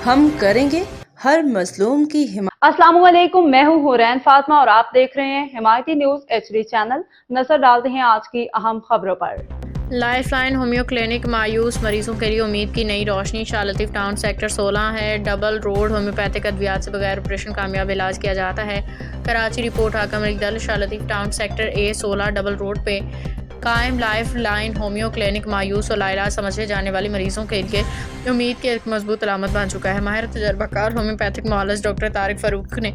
हम करेंगे हर मजलूम की हिमायत। अस्सलाम वालेकुम, मैं हूं हुरैन फातिमा और आप देख रहे हैं हिमायती न्यूज एचडी चैनल। नजर डालते हैं आज की अहम खबरों पर। लाइफलाइन होम्यो क्लिनिक मायूस मरीजों के लिए उम्मीद की नई रोशनी। शाह लतीफ टाउन सेक्टर 16 है। डबल रोड होम्योपैथिक अद्वियात से बगैर ऑपरेशन कामयाब इलाज किया जाता है। कराची रिपोर्ट हाकम अली दल। Shah Latif town sector A16 double road पे कायम लाइफ लाइन होम्यो क्लिनिक मायूस और लाइलाज समझे जाने वाले मरीजों के लिए उम्मीद की एक मजबूत अलामत बन चुका है। माहिर तजर्बाकार होम्योपैथिक मॉलज डॉक्टर तारिक फ़ारूक ने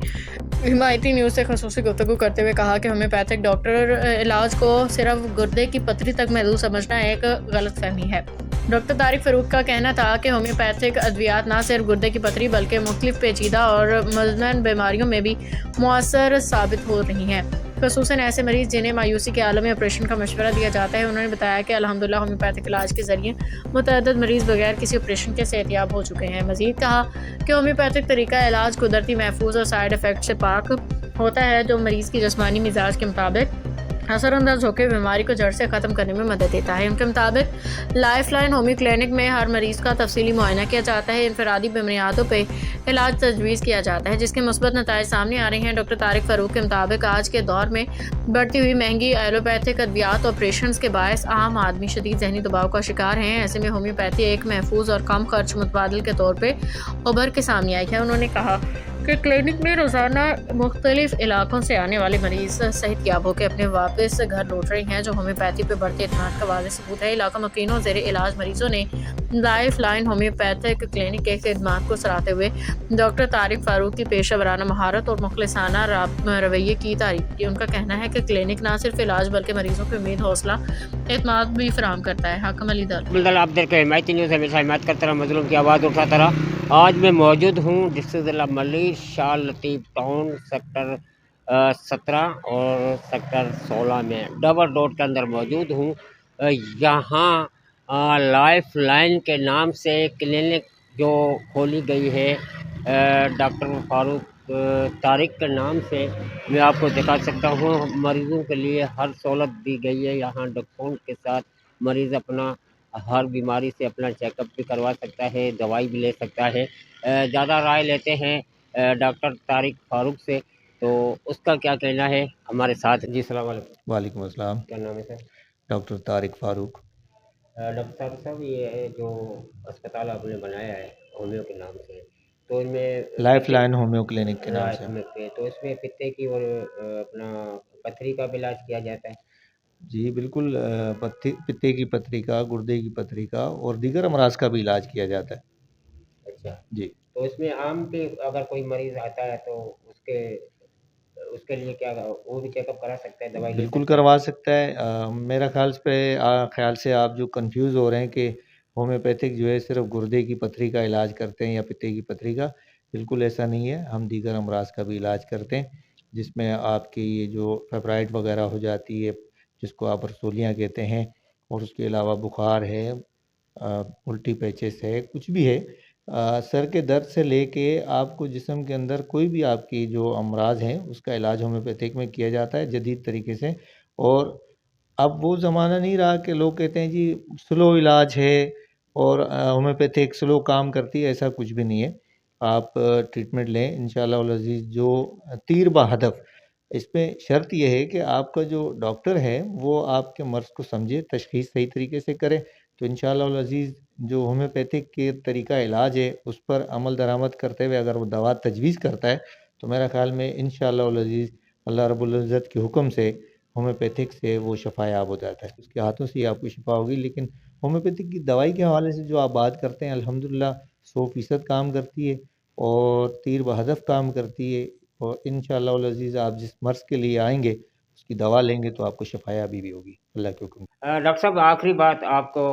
हिमायती न्यूज़ से खसूसी गुफ्तगू करते हुए कहा कि होम्योपैथिक डॉक्टर इलाज को सिर्फ गुर्दे की पथरी तक महदूद समझना एक गलत फहमी है। डॉक्टर तारिक फ़ारूक का कहना था कि होम्योपैथिक अद्वियात न सिर्फ गुर्दे की पथरी बल्कि मुख्तलिफ पेचीदा और मज़मून बीमारियों में भी मुअस्सर साबित हो रही हैं, ख़ुसूसन ऐसे मरीज़ जिन्हें मायूसी के आलम में ऑपरेशन का मशवरा दिया जाता है। उन्होंने बताया कि अल्हम्दुलिल्लाह होम्योपैथिक इलाज के ज़रिए मुतअद्दिद मरीज़ बगैर किसी ऑपरेशन के सेहतियाब हो चुके हैं। मज़ीद कहा कि होम्योपैथिक तरीका इलाज कुदरती, महफूज और साइड इफ़ेक्ट से पाक होता है, जो मरीज़ की जिस्मानी मिजाज के मुताबिक असरअंदाज होकर बीमारी को जड़ से ख़त्म करने में मदद देता है। उनके मुताबिक लाइफलाइन होम्यो क्लिनिक में हर मरीज़ का तफसीली मुआयना किया जाता है। इनफरादी बुनियादों पर इलाज तजवीज़ किया जाता है, जिसके मुस्बत नताइज सामने आ रहे हैं। डॉक्टर तारिक फ़ारूक के मुताबिक आज के दौर में बढ़ती हुई महंगी एलोपैथिक अद्वियात ऑपरेशन के बायस आम आदमी शदीद जहनी दबाव का शिकार हैं। ऐसे में होम्योपैथी एक महफूज और कम खर्च मुतबादल के तौर पर उभर के सामने आई है। उन्होंने कहा कि क्लिनिक में रोज़ाना मुख्तलिफ इलाकों से आने वाले मरीज़ सेहतियाब होकर अपने वापस घर लौट रहे हैं, जो होम्योपैथी पर बढ़ते एतमाद का वाज़ेह सबूत है। इलाका मकीनों ज़ेर इलाज मरीजों ने लाइफ लाइन होम्योपैथिक क्लिनिक के खिदमात को सराहते हुए डॉक्टर तारिक फ़ारूक की पेशा वराना महारत और मुखलिसाना रवैये की तारीफ की। उनका कहना है कि क्लिनिक न सिर्फ इलाज बल्कि मरीजों की उम्मीद, हौसला, एतमाद भी फराहम करता है। हाकम अली दल आप देख हिमायती न्यूज़ हमेशा हिमायत करता रहा, मजलूम की आवाज़ उठाता रहा। आज मैं मौजूद हूँ डिस्ट्रिक्ट ज़िला मलिक, शाह लतीफ़ टाउन सेक्टर 17 और सेक्टर 16 में डबल रोड के अंदर मौजूद हूँ। यहाँ लाइफ लाइन के नाम से क्लिनिक जो खोली गई है डॉक्टर फ़ारूक तारिक के नाम से, मैं आपको दिखा सकता हूँ। मरीज़ों के लिए हर सहूलत दी गई है। यहाँ डॉक्टरों के साथ मरीज़ अपना हर बीमारी से अपना चेकअप भी करवा सकता है, दवाई भी ले सकता है। ज़्यादा राय लेते हैं डॉक्टर तारिक फ़ारूक से, तो उसका क्या कहना है हमारे साथ। जी सलाम वालेकुम। वालेकुम अस्सलाम। क्या नाम है sir? Doctor Tariq Farooq. Doctor Tariq साहब, ये जो अस्पताल आपने बनाया है होम्यो के नाम से, तो इनमें लाइफ लाइन होम्यो क्लिनिक के नाम से। तो इसमें पित्ते की और अपना पथरी का भी इलाज किया जाता है? जी बिल्कुल, पित्ते की पथरी का, गुर्दे की पथरी का और दीगर अमराज का भी इलाज किया जाता है। अच्छा, जी तो इसमें आम भी अगर कोई मरीज़ आता है तो उसके उसके लिए क्या वो भी चेकअप करा सकता है, दवाई ले बिल्कुल सकता है? करवा सकता है। मेरा ख्याल से आप जो कंफ्यूज हो रहे हैं कि होम्योपैथिक जो है सिर्फ गुर्दे की पथरी का इलाज करते हैं या पित्ते की पथरी का, बिल्कुल ऐसा नहीं है। हम दीगर अमराज का भी इलाज करते हैं, जिसमें आपकी ये जो फेब्राइड वगैरह हो जाती है, जिसको आप रसोलियाँ कहते हैं, और उसके अलावा बुखार है, उल्टी पैचेस है, कुछ भी है, सर के दर्द से लेके आपको जिस्म के अंदर कोई भी आपकी जो अमराज हैं उसका इलाज होम्योपैथिक में किया जाता है जदीद तरीके से। और अब वो ज़माना नहीं रहा कि लोग कहते हैं जी स्लो इलाज है और होम्योपैथिक स्लो काम करती है, ऐसा कुछ भी नहीं है। आप ट्रीटमेंट लें इंशाअल्लाह उल अज़ीज़, जो तीर बहदफ़। इसमें शर्त ये है कि आपका जो डॉक्टर है वो आपके मर्ज़ को समझे, तशख़ीस सही तरीके से करे। तो इंशाअल्लाह उल अज़ीज़ जो होम्योपैथिक के तरीका इलाज है उस पर अमल दरामद करते हुए अगर वो दवा तजवीज़ करता है, तो मेरा ख़्याल में इंशाअल्लाह उल अज़ीज़ अल्लाह रब्बुल इज़्ज़त के हुक्म से होम्योपैथिक से वो शफ़ायाब हो जाता है। उसके हाथों से ही आपको शिफ़ा होगी। लेकिन होम्योपैथिक की दवाई के हवाले से जो आप बात करते हैं, अल्हम्दुलिल्लाह 100% काम करती है और तीर बहदफ़ काम करती है। और इंशाअल्लाह उल अज़ीज़ आप जिस मर्ज़ के लिए आएँगे उसकी दवा लेंगे तो आपको शफ़ायाबी भी होगी अल्लाह के हुक्म। डॉक्टर साहब, आखिरी बात, आपको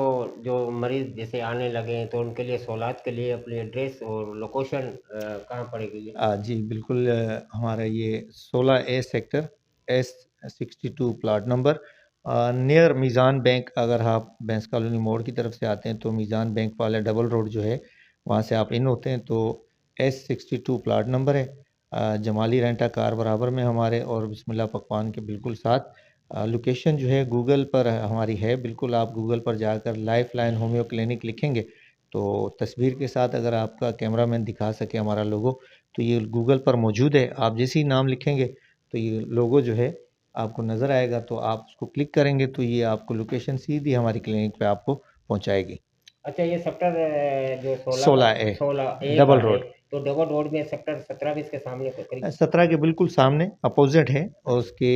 जो मरीज़ जैसे आने लगे हैं तो उनके लिए सहूलत के लिए अपनी एड्रेस और लोकेशन कहाँ पड़ेगी ये? जी बिल्कुल, हमारा ये 16A sector S62 plot number, near Meezan bank. अगर आप बैंस कॉलोनी मोड़ की तरफ से आते हैं तो मीज़ान बैंक वाला डबल रोड जो है वहाँ से आप इन होते हैं तो S62 प्लाट नंबर है। जमाली रेंटा कार बराबर में हमारे और बिस्मिल्लाह पकवान के बिल्कुल साथ। लोकेशन जो है गूगल पर हमारी है, बिल्कुल आप गूगल पर जाकर लाइफ लाइन होम्यो क्लिनिक लिखेंगे तो तस्वीर के साथ अगर आपका कैमरामैन दिखा सके हमारा लोगो, तो ये गूगल पर मौजूद है। आप जैसे ही नाम लिखेंगे तो ये लोगो जो है आपको नज़र आएगा, तो आप उसको क्लिक करेंगे तो ये आपको लोकेशन सीधी हमारी क्लिनिक पे आपको पहुंचाएगी। अच्छा, ये सेक्टर जो 16A 16A डबल का है, रोड, तो डबल रोड में सेक्टर 17 भी इसके सामने करीब। 17 के बिल्कुल सामने अपोजिट है, और उसके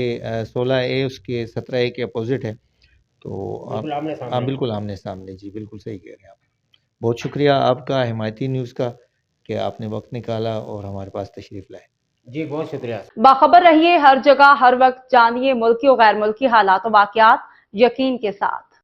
16A उसके 17A के अपोजिट है। तो आप बिल्कुल आमने हाँ, सामने। बिल्कुल आमने सामने, जी बिल्कुल सही कह रहे हैं आप। बहुत शुक्रिया आपका हिमायती न्यूज़ का कि आपने वक्त निकाला और हमारे पास तशरीफ़ लाए। जी बहुत शुक्रिया। बाखबर रहिए हर जगह हर वक्त, जानिए मुल्की और गैर मुल्की हालात और वाकयात यकीन के साथ।